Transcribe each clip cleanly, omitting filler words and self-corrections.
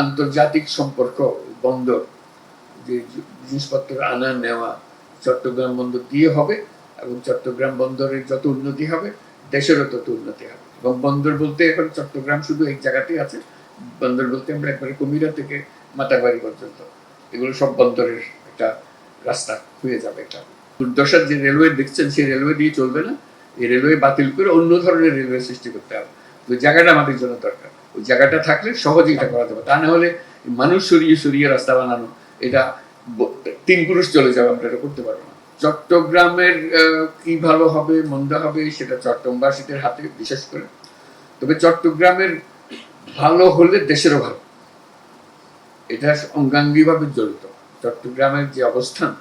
আন্তর্জাতিক সম্পর্ক, বন্দর, যে জিনিসপত্র আনা নেওয়া চট্টগ্রাম বন্দর দিয়ে হবে এবং চট্টগ্রাম বন্দরের যত উন্নতি হবে দেশেরও তত উন্নতি হবে। এবং বন্দর বলতে এখন চট্টগ্রাম শুধু এই জায়গাতেই আছে। বন্দর বলতে আমরা একবারে কুমিরা থেকে মাতাবাড়ি পর্যন্ত এগুলো সব বন্দরের একটা রাস্তা হয়ে যাবে। একটা দুর্দশার যে রেলওয়ে দেখছেন সেই রেলওয়ে দিয়ে চলবে না। এই রেলওয়ে বাতিল করে অন্য ধরনের রেলওয়ে সৃষ্টি করতে হবে। ওই জায়গাটা আমাদের জন্য দরকার। ওই জায়গাটা থাকলে সহজে এটা করা যাবে। তা না হলে মানুষ সরিয়ে সরিয়ে রাস্তা বানানো, এটা ৩ পুরুষ চলে যাবে, আমরা এটা করতে পারবো না। চট্টগ্রামের কি ভালো হবে মন্দ হবে সেটা চট্টগ্রামবাসীদের হাতে, বিশেষ করে। তবে চট্টগ্রামের ভালো হলে দেশেরও ভালো, এটা অঙ্গাঙ্গিভাবে জড়িত। চট্টগ্রামের যে অবস্থান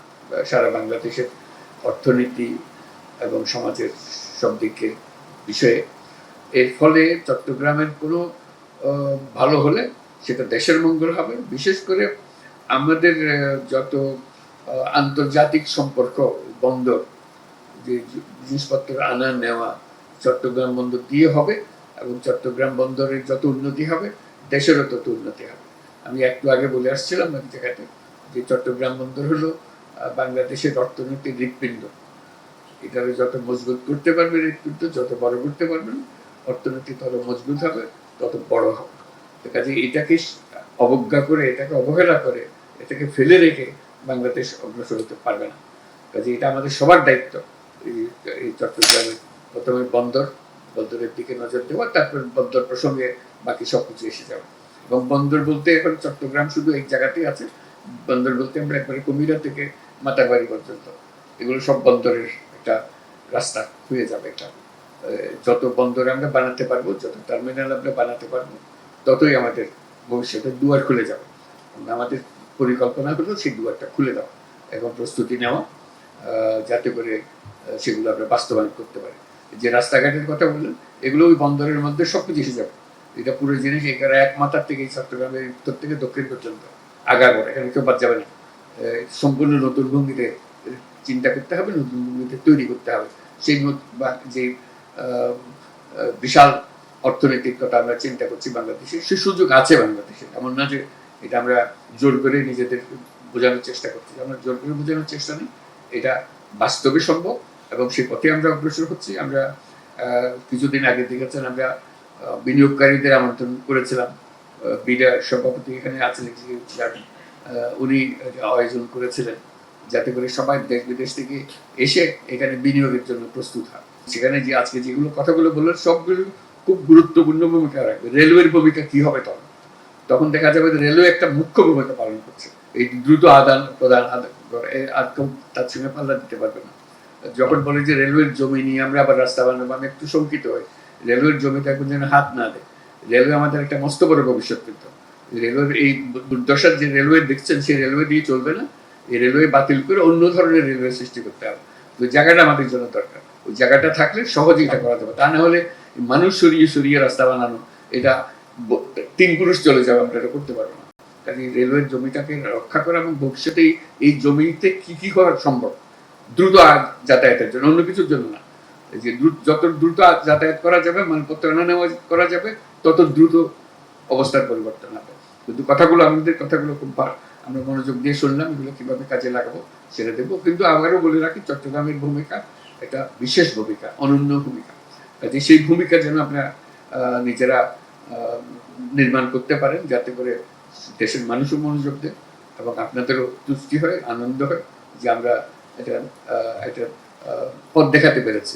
সারা বাংলাদেশের অর্থনীতি এবং সমাজের সব দিকে বিষয়ে, এর ফলে চট্টগ্রামের কোনো ভালো হলে সেটা দেশের মঙ্গল হবে। বিশেষ করে আমাদের যত আন্তর্জাতিক সম্পর্ক, বন্দর, যে জিনিসপত্র আনা নেওয়া চট্টগ্রাম বন্দর দিয়ে হবে এবং চট্টগ্রাম বন্দরের যত উন্নতি হবে দেশেরও তত উন্নতি হবে। আমি একটু আগে বলে আসছিলাম এক জায়গাতে যে চট্টগ্রাম বন্দর হলো বাংলাদেশের অর্থনীতির হৃৎপিণ্ড। এটাকে যত মজবুত করতে পারবে হৃৎপিণ্ড, যত বড় করতে পারবেন অর্থনীতি তত মজবুত হবে, তত বড় হবে। কাজে এটাকে অবজ্ঞা করে, এটাকে অবহেলা করে, এটাকে ফেলে রেখে বাংলাদেশ অগ্রসর হতে পারবে না। কাজে এটা আমাদের সবার দায়িত্ব। এই চট্টগ্রামের প্রথমে বন্দরের দিকে নজর দেওয়া, তারপর বন্দর প্রসঙ্গে বাকি সবকিছু এসে যাবে। এবং বন্দর বলতে এখন চট্টগ্রাম শুধু এই জায়গাতেই আছে। বন্দর বলতে আমরা একবারে কুমিরা থেকে মাতাবাড়ি পর্যন্ত এগুলো সব বন্দরের একটা রাস্তা হয়ে যাবে। একটা যত বন্দর আমরা বানাতে পারবো, যত টার্মিনাল আমরা বানাতে পারবো, ততই আমাদের ভবিষ্যতে দুয়ার খুলে যাবে। আমাদের পরিকল্পনা হলো সেই দুয়ারটা খুলে দেওয়া, এখন প্রস্তুতি নেওয়া, যাতে করে সেগুলো আমরা বাস্তবায়ন করতে পারি। যে রাস্তাঘাটের কথা বললেন, এগুলো ওই বন্দরের মধ্যে সবকিছু এসে যাবে। এটা পুরো জিনিস এখানে এক মাথার থেকে চট্টগ্রামের উত্তর থেকে দক্ষিণ পর্যন্ত আগাগোড়া, এখানে কেউ বাদ যাবে না। সম্পূর্ণ নতুন ভঙ্গিতে চিন্তা করতে হবে, নতুন ভঙ্গিতে তৈরি করতে হবে। সেই যে বিশাল অর্থনৈতিক কথা আমরা চিন্তা করছি বাংলাদেশে, সে সুযোগ আছে বাংলাদেশে। এমন না যে এটা আমরা জোর করে নিজেদের বোঝানোর চেষ্টা করছি। আমরা জোর করে বোঝানোর চেষ্টা নেই, এটা বাস্তবে সম্ভব এবং সেই পথে আমরা অগ্রসর হচ্ছি। আমরা কিছুদিন আগে দেখেছেন আমরা বিনিয়োগকারীদের আমন্ত্রণ করেছিলাম। বিডা সভাপতি এখানে আছেন, উনি আয়োজন করেছিলেন যাতে করে সবাই দেশ বিদেশ থেকে এসে এখানে বিনিয়োগের জন্য প্রস্তুত হয়। সেখানে যে আজকে যেগুলো কথাগুলো বললেন সবগুলো খুব গুরুত্বপূর্ণ ভূমিকা রাখবে। রেলওয়ের ভূমিকা কি হবে তখন দেখা যাবে যে রেলওয়ে একটা মুখ্য ভূমিকা পালন করছে। এই দ্রুত আদান প্রদান আর কেউ তার সঙ্গে পাল্লা দিতে পারবে না। যখন বলে যে রেলওয়ের জমি নিয়ে আমরা আবার রাস্তা বানাবো, আমি একটু শঙ্কিত হই। রেলওয়ের জমিতে এখন যেন হাত না দেয়। রেলওয়ে আমাদের একটা মস্ত বড় ভবিষ্যৎ, কিন্তু রেলওয়ের এই দুর্দশার যে রেলওয়ে দেখছেন সেই রেলওয়ে দিয়ে চলবে না। এই রেলওয়ে বাতিল করে অন্য ধরনের রেলওয়ে সৃষ্টি করতে হবে। ওই জায়গাটা আমাদের জন্য দরকার। ওই জায়গাটা থাকলে সহজে এটা করা যাবে। তা না হলে মানুষ সরিয়ে সরিয়ে রাস্তা বানানো, এটা ৩ পুরুষ চলে যাবে, আমরা এটা করতে পারবো না। কাজে রেলওয়ের জমিটাকে রক্ষা করা এবং ভবিষ্যতে এই জমিতে কি কি করা সম্ভব, দ্রুত যাতায়াতের জন্য, অন্য কিছুর জন্য না। যে যত দ্রুত যাতায়াত করা যাবে, মালপত্র আনা নেওয়া করা যাবে, তত দ্রুত অবস্থার পরিবর্তন হবে। কিন্তু আমাদের কথাগুলো খুব আমরা মনোযোগ দিয়ে শুনলাম, এগুলো কিভাবে কাজে লাগাবো সেটা দেবো। কিন্তু আবারও বলে রাখি, চট্টগ্রামের ভূমিকা একটা বিশেষ ভূমিকা, অনন্য ভূমিকা। কাজে সেই ভূমিকা যেন আপনারা নিজেরা নির্মাণ করতে পারেন, যাতে করে দেশের মানুষও মনোযোগ দেয় এবং আপনাদেরও তুষ্টি হয়, আনন্দ হয় যে আমরা এটা পথ দেখাতে পেরেছি।